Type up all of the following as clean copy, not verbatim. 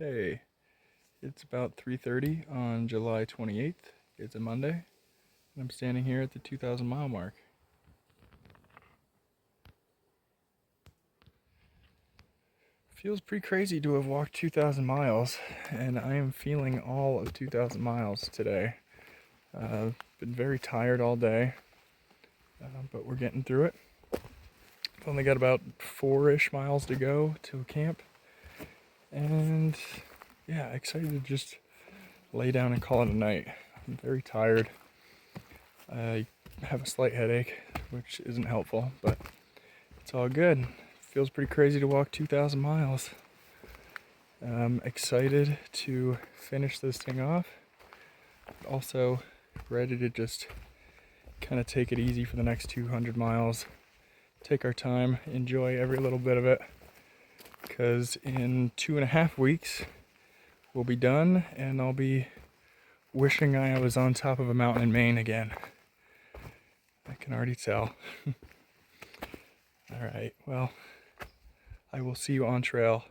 Hey, it's about 3:30 on July 28th. It's a Monday, and I'm standing here at the 2,000 mile mark. Feels pretty crazy to have walked 2,000 miles, and I am feeling all of 2,000 miles today. Been very tired all day, but we're getting through it. I've only got about 4-ish miles to go to camp, and yeah, excited to just lay down and call it a night. I'm very tired. I have a slight headache, which isn't helpful, but it's all good. Feels pretty crazy to walk 2,000 miles. I'm excited to finish this thing off. Also ready to just kind of take it easy for the next 200 miles. Take our time, enjoy every little bit of it, because in 2.5 weeks we'll be done and I'll be wishing I was on top of a mountain in Maine again. I can already tell. All right, well, I will see you on trail.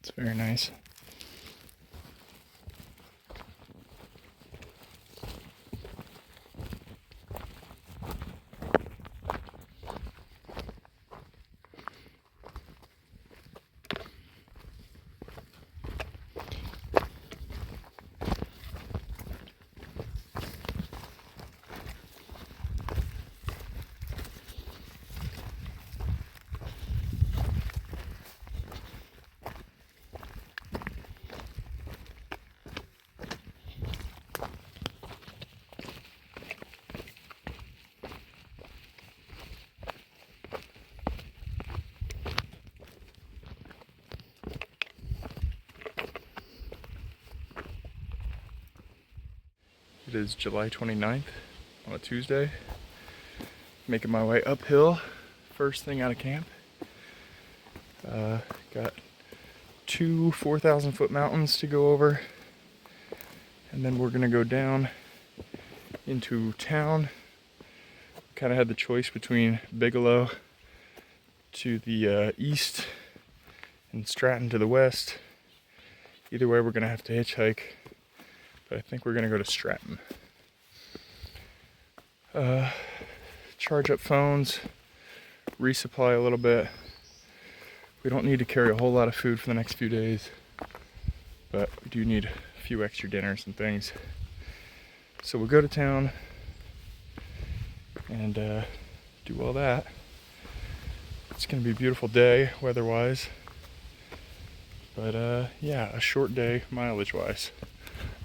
It's very nice. It is July 29th on a Tuesday. Making my way uphill, first thing out of camp. Got 2 4,000 foot mountains to go over, and then we're gonna go down into town. Kind of had the choice between Bigelow to the east and Stratton to the west. Either way, we're gonna have to hitchhike, but I think we're gonna go to Stratton. Charge up phones, resupply a little bit. We don't need to carry a whole lot of food for the next few days, but we do need a few extra dinners and things. So we'll go to town and do all that. It's gonna be a beautiful day weather-wise, but yeah, a short day mileage-wise.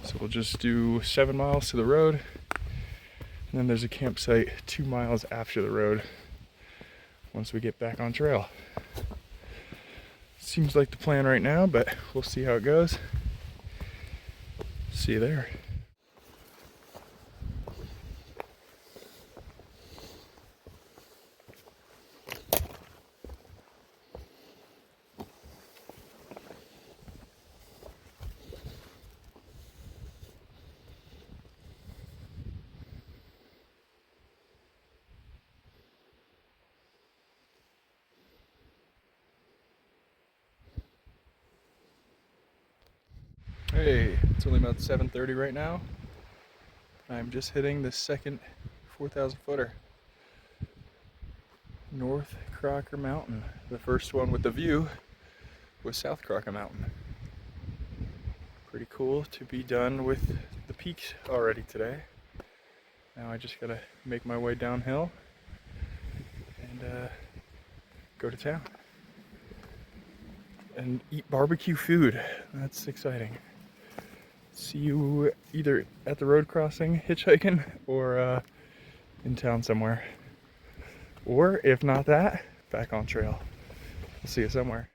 So we'll just do 7 miles to the road, and then there's a campsite 2 miles after the road once we get back on trail. Seems like the plan right now, but we'll see how it goes. See you there. Hey, it's only about 7:30 right now. I'm just hitting the second 4,000 footer. North Crocker Mountain. The first one with the view was South Crocker Mountain. Pretty cool to be done with the peaks already today. Now I just gotta make my way downhill and go to town and eat barbecue food. That's exciting. See you either at the road crossing hitchhiking or in town somewhere. Or if not that, back on trail. We'll see you somewhere.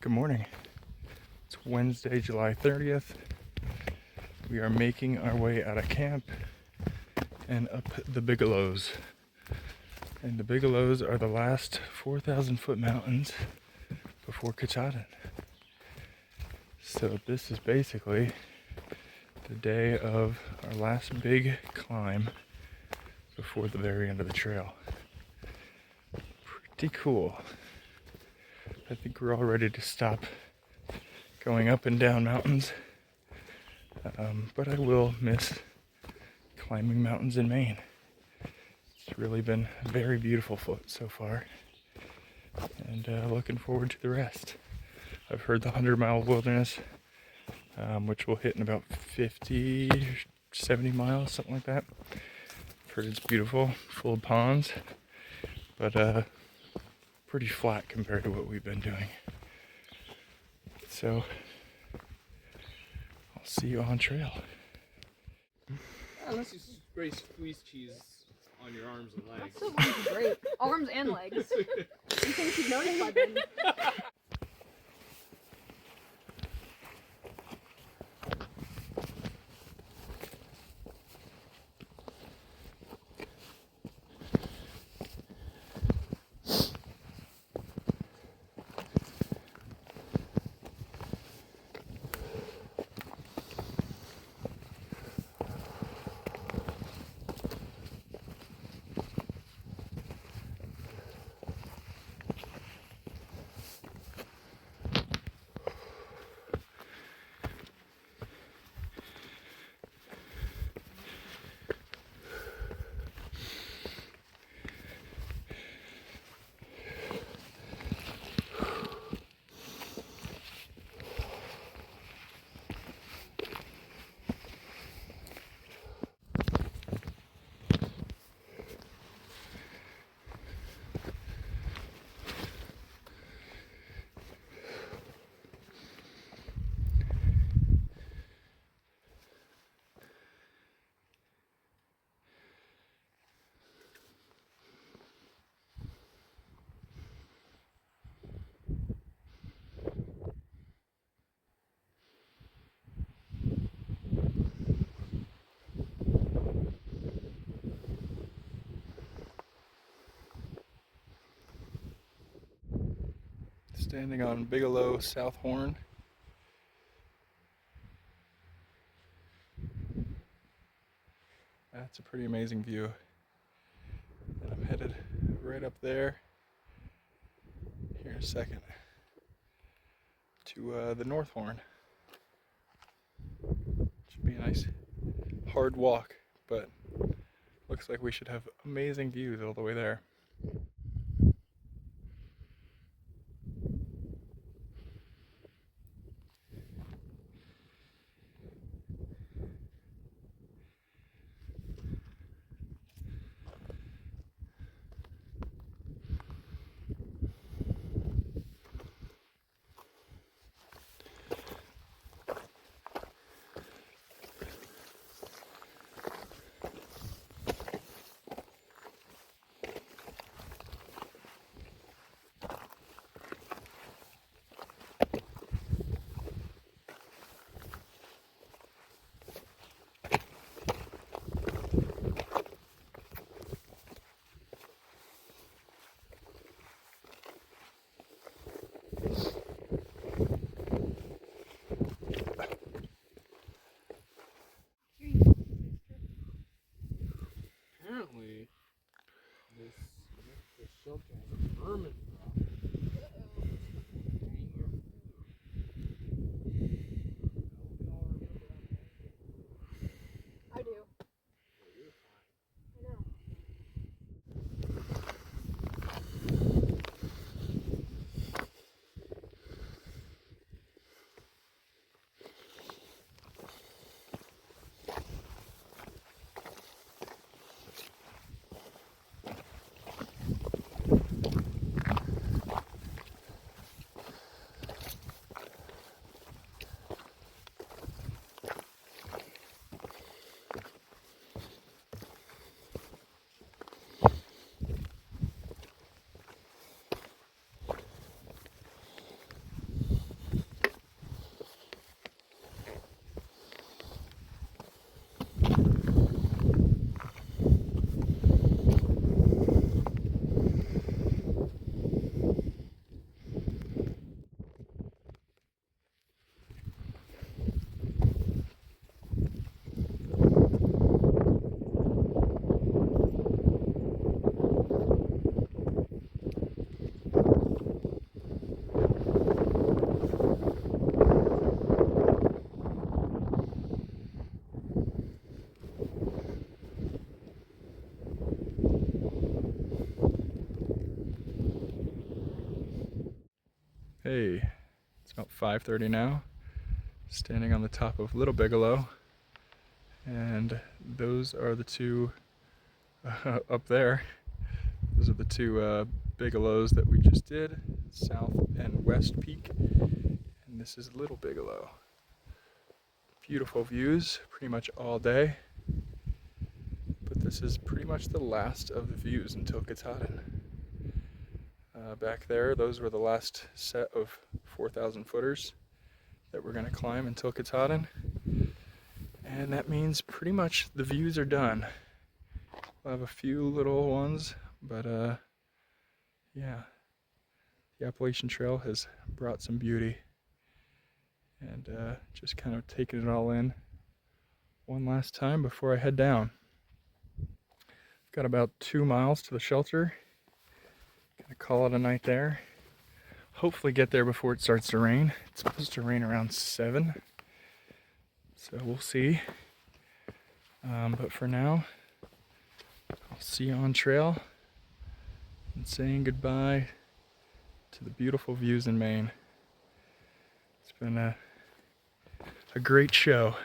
Good morning. It's Wednesday, July 30th. We are making our way out of camp and up the Bigelows. And the Bigelows are the last 4,000-foot mountains before Katahdin. So this is basically the day of our last big climb before the very end of the trail. Pretty cool. I think we're all ready to stop going up and down mountains, but I will miss climbing mountains in Maine. It's really been a very beautiful foot so far, and looking forward to the rest. I've heard the 100-mile wilderness, which we'll hit in about 50, 70 miles, something like that. I've heard it's beautiful, full of ponds, but pretty flat compared to what we've been doing. So, I'll see you on trail. Unless you spray squeeze cheese on your arms and legs. That sounds great. Arms and legs. You think you'd notice by then? Standing on Bigelow South Horn. That's a pretty amazing view. And I'm headed right up there here in a second to the North Horn. Should be a nice hard walk, but looks like we should have amazing views all the way there. Apparently, this shelter has a vermin problem. I do. I know. Hey, it's about 5:30 now. Standing on the top of Little Bigelow, and those are the two up there. Those are the two Bigelows that we just did, South and West Peak, and this is Little Bigelow. Beautiful views pretty much all day, but this is pretty much the last of the views until Katahdin. Back there, those were the last set of 4,000 footers that we're going to climb until Katahdin, and that means pretty much the views are done. We'll have a few little ones, but yeah, the Appalachian Trail has brought some beauty, and just kind of taking it all in one last time before I head down. Got about 2 miles to the shelter. Gonna call it a night there. Hopefully get there before it starts to rain. It's supposed to rain around 7, so we'll see. But for now, I'll see you on trail, and saying goodbye to the beautiful views in Maine. It's been a great show.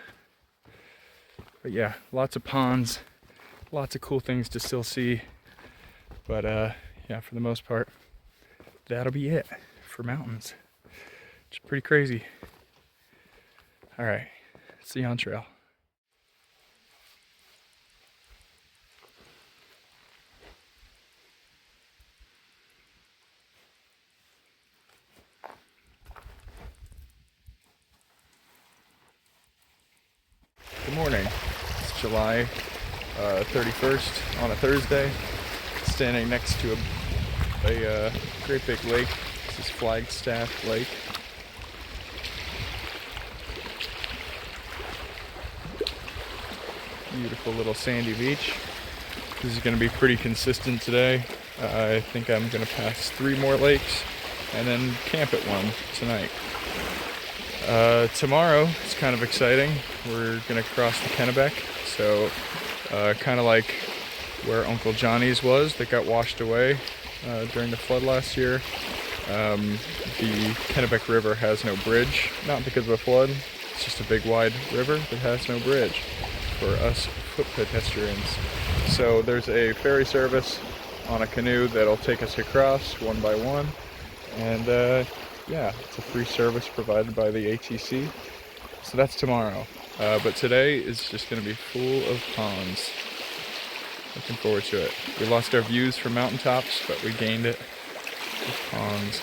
But yeah, lots of ponds, lots of cool things to still see. But yeah, for the most part, that'll be it for mountains. It's pretty crazy. All right, see you on trail. Good morning. It's July 31st on a Thursday. Standing next to a great big lake. This is Flagstaff Lake. Beautiful little sandy beach. This is going to be pretty consistent today. I think I'm going to pass 3 more lakes and then camp at one tonight. Tomorrow is kind of exciting. We're going to cross the Kennebec, so kind of like where Uncle Johnny's was that got washed away during the flood last year. The Kennebec River has no bridge, not because of a flood. It's just a big wide river that has no bridge for us foot pedestrians. So there's a ferry service on a canoe that'll take us across one by one, and yeah, it's a free service provided by the ATC. So that's tomorrow. But today is just going to be full of ponds. Looking forward to it. We lost our views from mountaintops, but we gained it with ponds.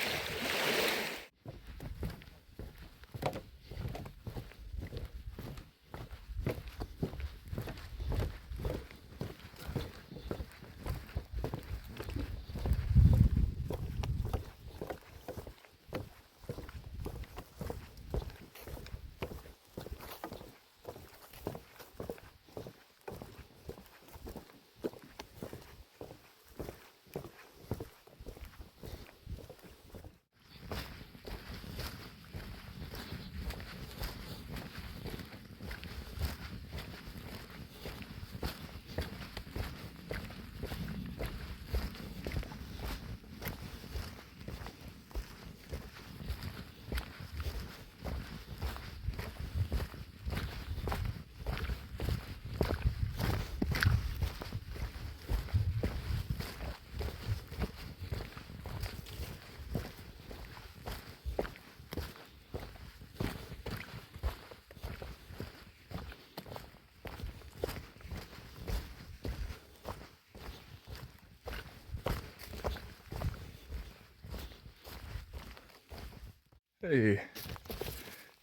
Hey,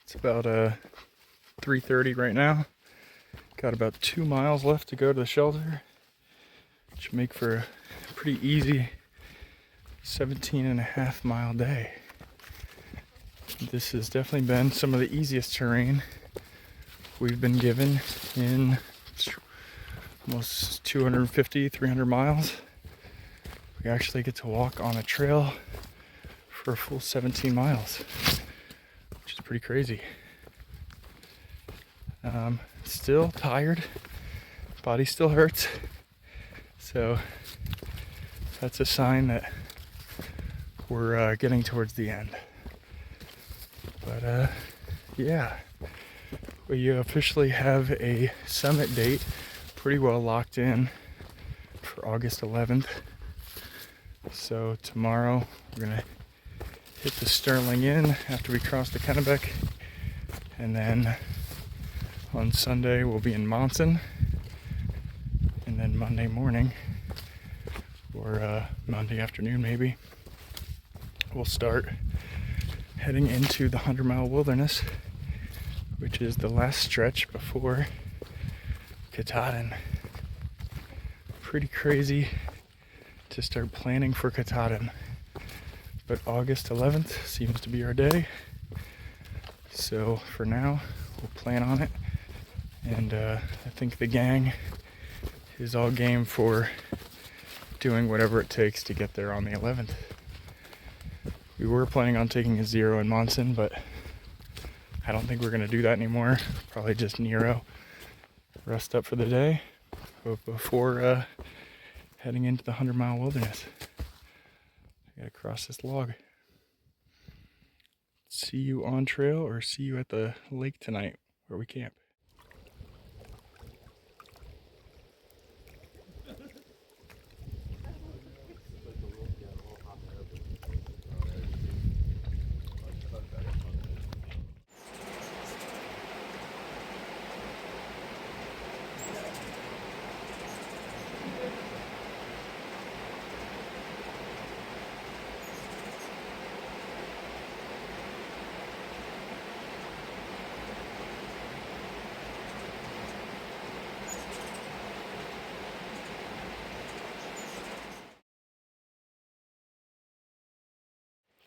it's about 3:30 right now. Got about 2 miles left to go to the shelter, which should make for a pretty easy 17.5 mile day. This has definitely been some of the easiest terrain we've been given in almost 250, 300 miles. We actually get to walk on a trail for a full 17 miles, which is pretty crazy. Still tired, body still hurts, so that's a sign that we're getting towards the end. But yeah, we officially have a summit date pretty well locked in for August 11th. So tomorrow we're gonna hit the Sterling Inn after we cross the Kennebec, and then on Sunday we'll be in Monson, and then Monday morning or Monday afternoon maybe we'll start heading into the 100-mile wilderness, which is the last stretch before Katahdin. Pretty crazy to start planning for Katahdin, but August 11th seems to be our day. So for now, we'll plan on it, and I think the gang is all game for doing whatever it takes to get there on the 11th. We were planning on taking a 0 in Monson, but I don't think we're going to do that anymore. Probably just Nero, rest up for the day before heading into the 100-mile wilderness. I gotta cross this log. See you on trail or see you at the lake tonight where we camp.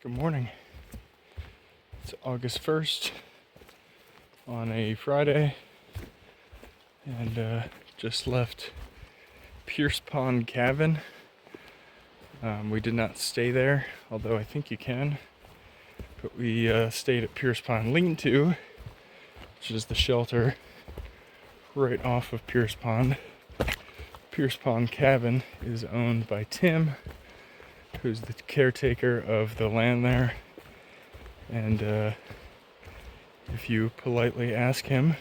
Good morning. It's August 1st on a Friday, and just left Pierce Pond Cabin. We did not stay there, although I think you can, but we stayed at Pierce Pond Lean-To, which is the shelter right off of Pierce Pond. Pierce Pond Cabin is owned by Tim, who's the caretaker of the land there, and if you politely ask him,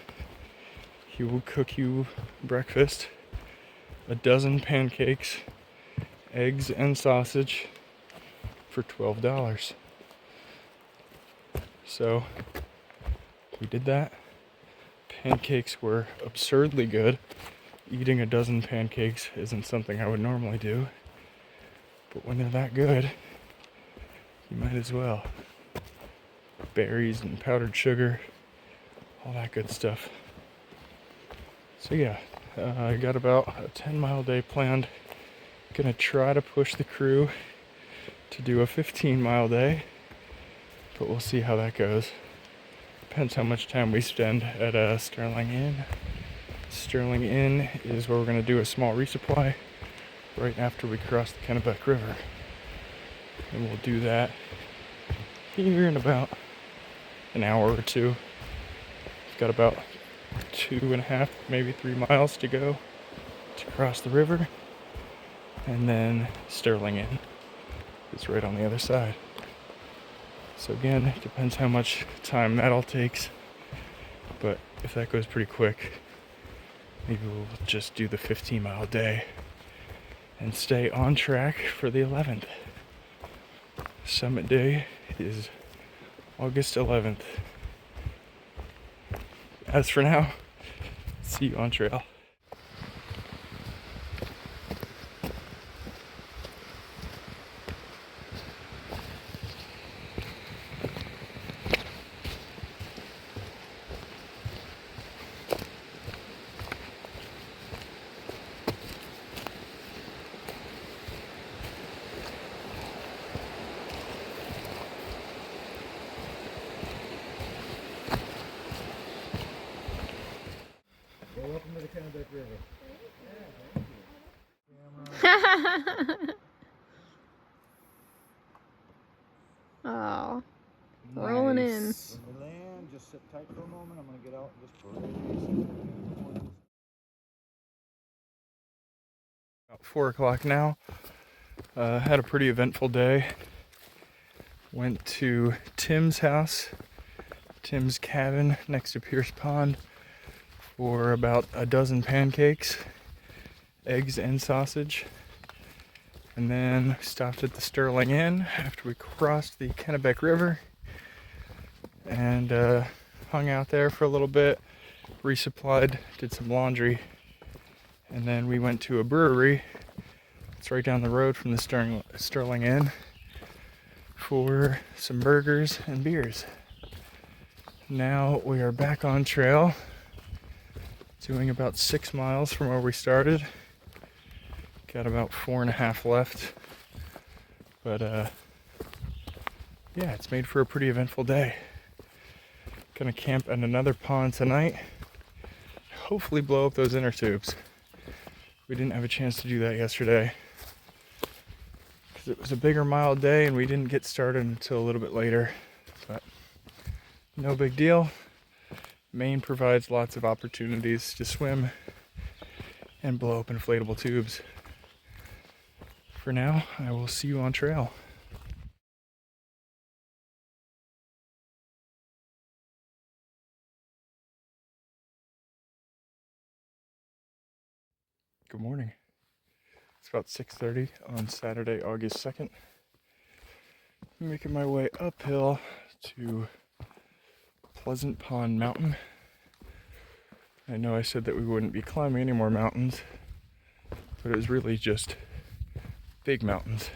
he will cook you breakfast, a dozen pancakes, eggs, and sausage for $12. So we did that. Pancakes were absurdly good. Eating a dozen pancakes isn't something I would normally do, but when they're that good, you might as well. Berries and powdered sugar, all that good stuff. So yeah, I got about a 10-mile day planned. Gonna try to push the crew to do a 15-mile day, but we'll see how that goes. Depends how much time we spend at Sterling Inn. Sterling Inn is where we're gonna do a small resupply right after we cross the Kennebec River. And we'll do that here in about an hour or two. We've got about 2.5, maybe 3 miles to go to cross the river. And then Sterling Inn is right on the other side. So again, it depends how much time that all takes. But if that goes pretty quick, maybe we'll just do the 15-mile day and stay on track for the 11th. Summit day is August 11th. As for now, see you on trail. Welcome to the Kennebec River. Oh, rolling in. When we land, just sit tight for a moment. I'm going to get out and just About 4 o'clock now. Had a pretty eventful day. Went to Tim's house Tim's cabin next to Pierce Pond for about a dozen pancakes, eggs and sausage. And then stopped at the Sterling Inn after we crossed the Kennebec River and hung out there for a little bit, resupplied, did some laundry, and then we went to a brewery. It's right down the road from the Sterling Inn for some burgers and beers. Now we are back on trail, doing about 6 miles from where we started. Got about 4.5 left, but yeah, it's made for a pretty eventful day. Gonna camp at another pond tonight, hopefully blow up those inner tubes. We didn't have a chance to do that yesterday because it was a bigger mile day and we didn't get started until a little bit later, but no big deal. Maine provides lots of opportunities to swim and blow up inflatable tubes. For now, I will see you on trail. Good morning. It's about 6:30 on Saturday, August 2nd. I'm making my way uphill to Pleasant Pond Mountain. I know I said that we wouldn't be climbing any more mountains, but it was really just big mountains.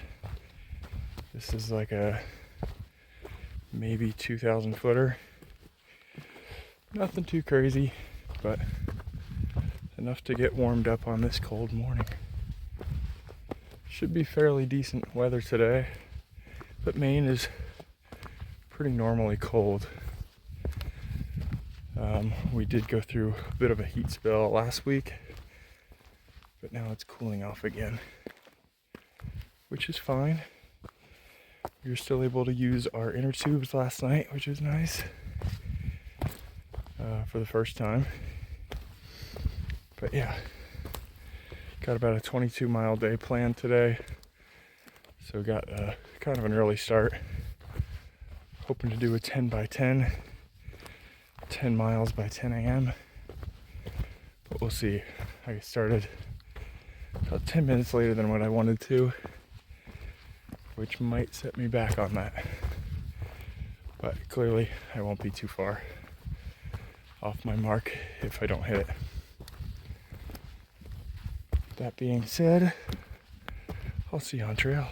This is like a maybe 2,000 footer. Nothing too crazy, but enough to get warmed up on this cold morning. Should be fairly decent weather today, but Maine is pretty normally cold. We did go through a bit of a heat spell last week, but now it's cooling off again, which is fine. We were still able to use our inner tubes last night, which is nice, for the first time. But yeah, got about a 22-mile day planned today, so got kind of an early start. Hoping to do a 10 by 10, 10 miles by 10 a.m. But we'll see. I started about 10 minutes later than what I wanted to, which might set me back on that. But clearly I won't be too far off my mark if I don't hit it. That being said, I'll see you on trail.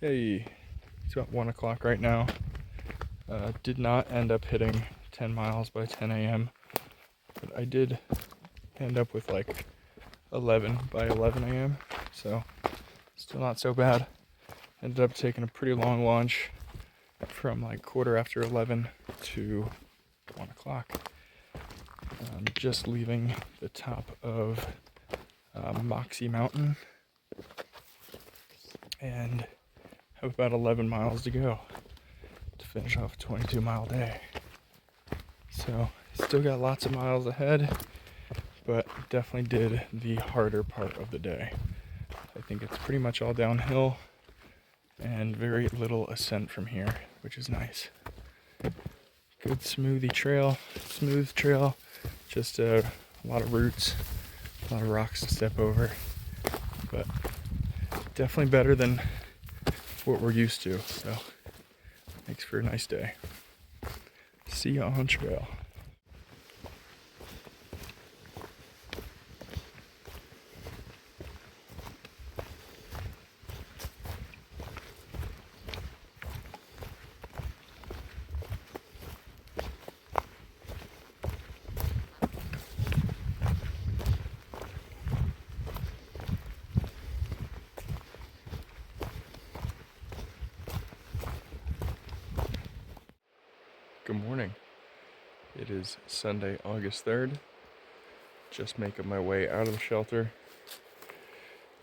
Hey, it's about 1 o'clock right now. Did not end up hitting 10 miles by 10 a.m., but I did end up with like 11 by 11 a.m., so still not so bad. Ended up taking a pretty long lunch from like 11:15 to 1 o'clock. Just leaving the top of Moxie Mountain and have about 11 miles to go to finish off a 22-mile day. So still got lots of miles ahead, but definitely did the harder part of the day. I think it's pretty much all downhill and very little ascent from here, which is nice. Good smooth trail, just a lot of roots, a lot of rocks to step over, but definitely better than what we're used to, so makes for a nice day. See you on trail. Good morning. It is Sunday, August 3rd. Just making my way out of the shelter.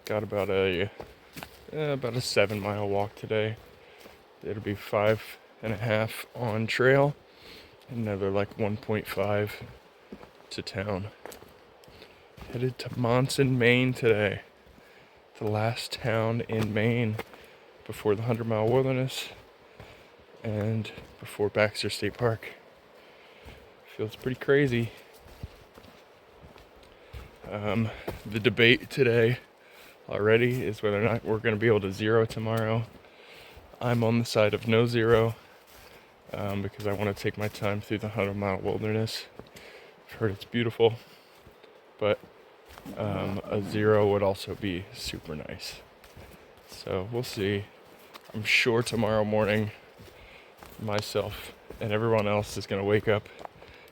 Got about a 7-mile walk today. It'll be 5.5 on trail Another like 1.5 to town. Headed to Monson, Maine today. The last town in Maine before the 100-mile wilderness and before Baxter State Park. Feels pretty crazy. The debate today already is whether or not we're going to be able to zero tomorrow. I'm on the side of no zero because I want to take my time through the 100-mile wilderness. I've heard it's beautiful, but a zero would also be super nice. So we'll see. I'm sure tomorrow morning myself and everyone else is going to wake up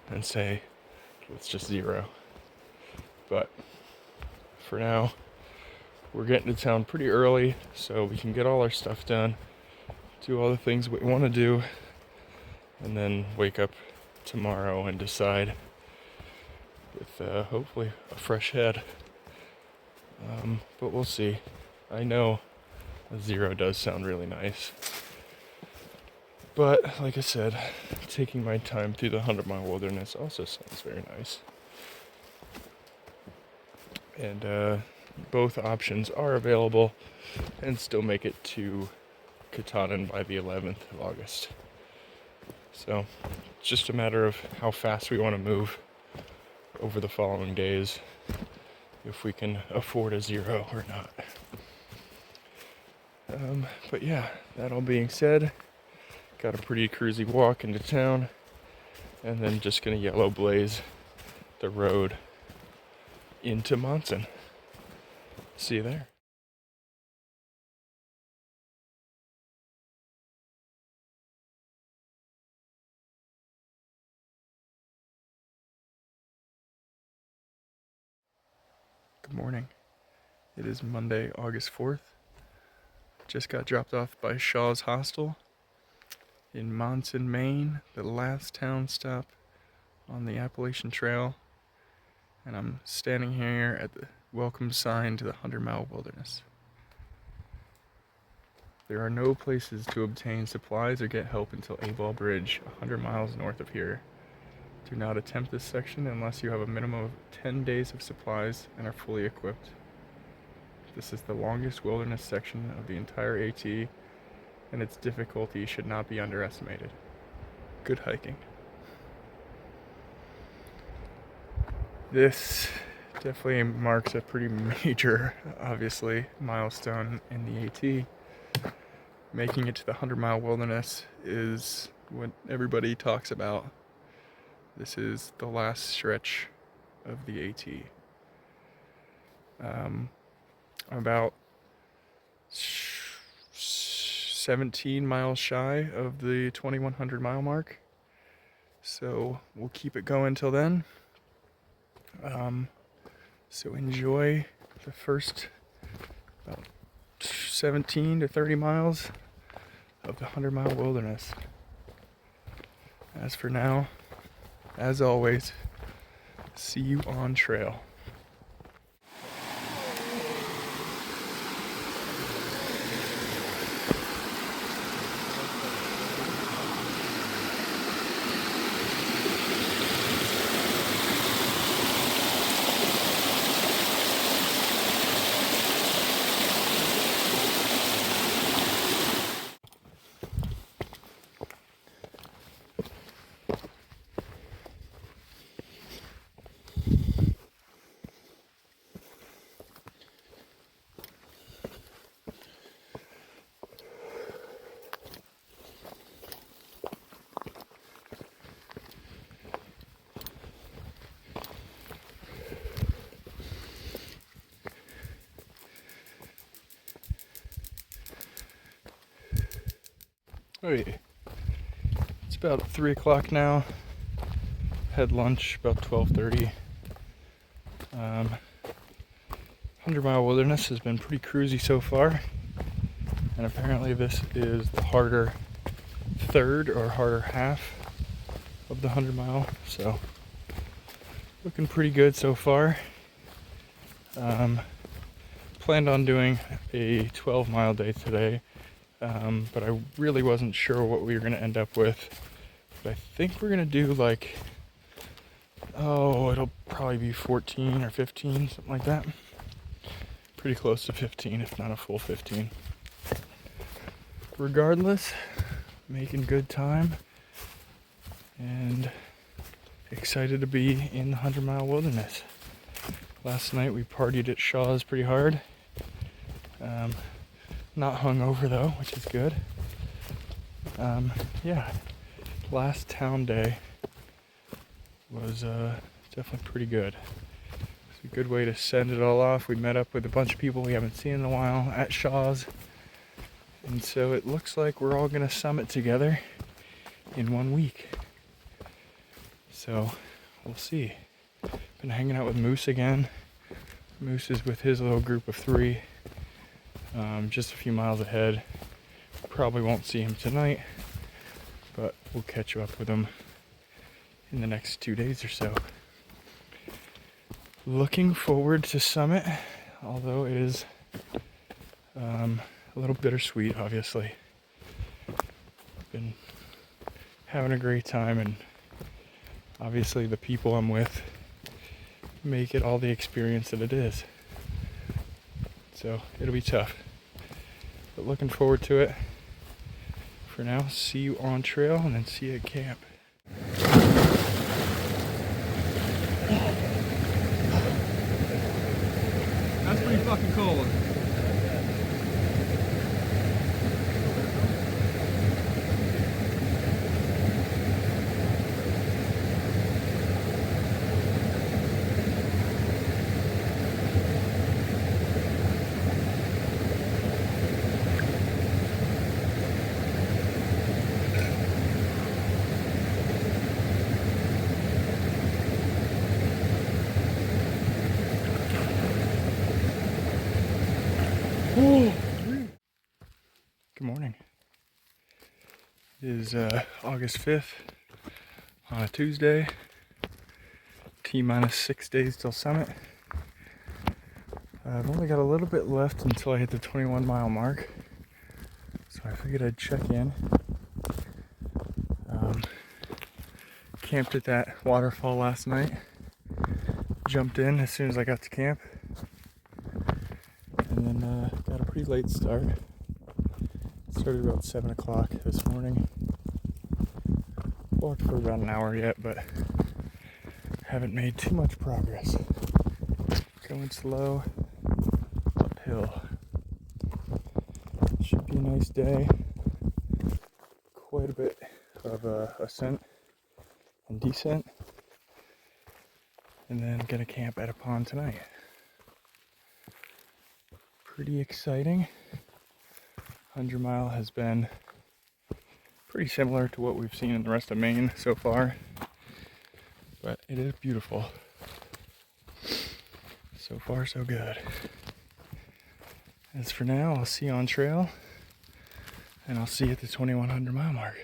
and say, let's just zero. But for now, we're getting to town pretty early so we can get all our stuff done, do all the things we want to do, and then wake up tomorrow and decide with hopefully a fresh head. But we'll see. I know a zero does sound really nice. But like I said, taking my time through the 100-mile wilderness also sounds very nice. And both options are available and still make it to Katahdin by the 11th of August. So it's just a matter of how fast we want to move over the following days, if we can afford a zero or not. But yeah, that all being said, got a pretty cruisy walk into town, and then just gonna yellow blaze the road into Monson. See you there. Good morning. It is Monday, August 4th. Just got dropped off by Shaw's Hostel in Monson, Maine, the last town stop on the Appalachian Trail. And I'm standing here at the welcome sign to the 100-mile wilderness. There are no places to obtain supplies or get help until A-Ball Bridge, 100 miles north of here. Do not attempt this section unless you have a minimum of 10 days of supplies and are fully equipped. This is the longest wilderness section of the entire AT, and its difficulty should not be underestimated. Good hiking. This definitely marks a pretty major, obviously, milestone in the AT. Making it to the 100-mile wilderness is what everybody talks about. This is the last stretch of the AT. I'm about 17 miles shy of the 2100 mile mark, so we'll keep it going till then. So enjoy the first about 17 to 30 miles of the 100-mile wilderness. As for now, as always, see you on trail. Hey, it's about 3 o'clock now. Had lunch about 12:30. 100-mile wilderness has been pretty cruisy so far, and apparently this is the harder third or harder half of the 100-mile, so looking pretty good so far. Planned on doing a 12-mile day today. But I really wasn't sure what we were going to end up with But I think we're gonna do like, oh, it'll probably be 14 or 15, something like that. Pretty close to 15, if not a full 15. Regardless, making good time and excited to be in the 100-mile wilderness. Last night we partied at Shaw's pretty hard. Not hungover though, which is good. Yeah, last town day was definitely pretty good. It's a good way to send it all off. We met up with a bunch of people we haven't seen in a while at Shaw's. And so it looks like we're all gonna summit together in 1 week. So we'll see. Been hanging out with Moose again. Moose is with his little group of 3, just a few miles ahead. Probably won't see him tonight, but we'll catch up with him in the next 2 days or so. Looking forward to summit, although it is a little bittersweet, obviously. Been having a great time, and obviously the people I'm with make it all the experience that it is. So it'll be tough, but looking forward to it. For now, see you on trail and then see you at camp. That's pretty fucking cold. Good morning. It is August 5th on a Tuesday. T-minus 6 days till summit. I've only got a little bit left until I hit the 21-mile mark. So I figured I'd check in. Camped at that waterfall last night. Jumped in as soon as I got to camp. And then got a pretty late start. Started about 7 o'clock this morning. Walked for about an hour yet, but haven't made too much progress. Going slow, uphill. Should be a nice day. Quite a bit of ascent and descent. And then gonna camp at a pond tonight. Pretty exciting. 100-mile has been pretty similar to what we've seen in the rest of Maine so far, but it is beautiful. So far, so good. As for now, I'll see you on trail, and I'll see you at the 2100-mile mark.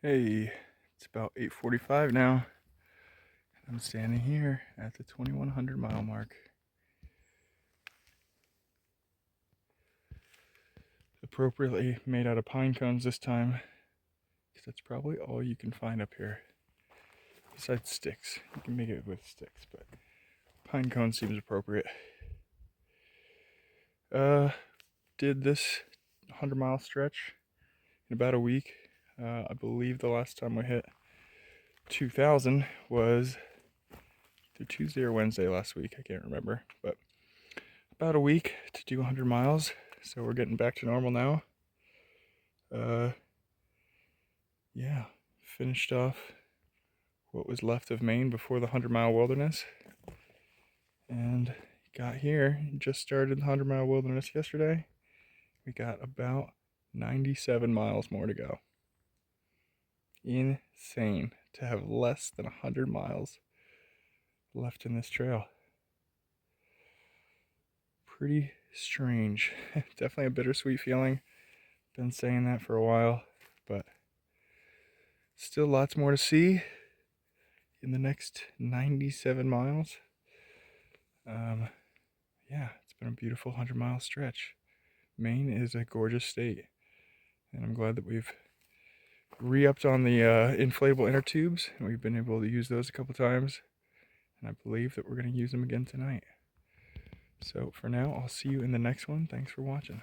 Hey, it's about 8:45 now. I'm standing here at the 2100-mile mark. Appropriately made out of pine cones this time, because that's probably all you can find up here. Besides sticks. You can make it with sticks, but pine cone seems appropriate. Did this 100-mile stretch in about a week. I believe the last time we hit 2,000 was either Tuesday or Wednesday last week. I can't remember, but about a week to do 100 miles. So we're getting back to normal now. Yeah, finished off what was left of Maine before the 100-mile wilderness. And got here, just started the 100-mile wilderness yesterday. We got about 97 miles more to go. Insane to have less than 100 miles left in this trail. Pretty strange. Definitely a bittersweet feeling. Been saying that for a while, but still lots more to see in the next 97 miles. Yeah, it's been a beautiful 100-mile stretch. Maine is a gorgeous state, and I'm glad that we've re-upped on the inflatable inner tubes, and we've been able to use those a couple times, and I believe that we're going to use them again tonight. So for now, I'll see you in the next one. Thanks for watching.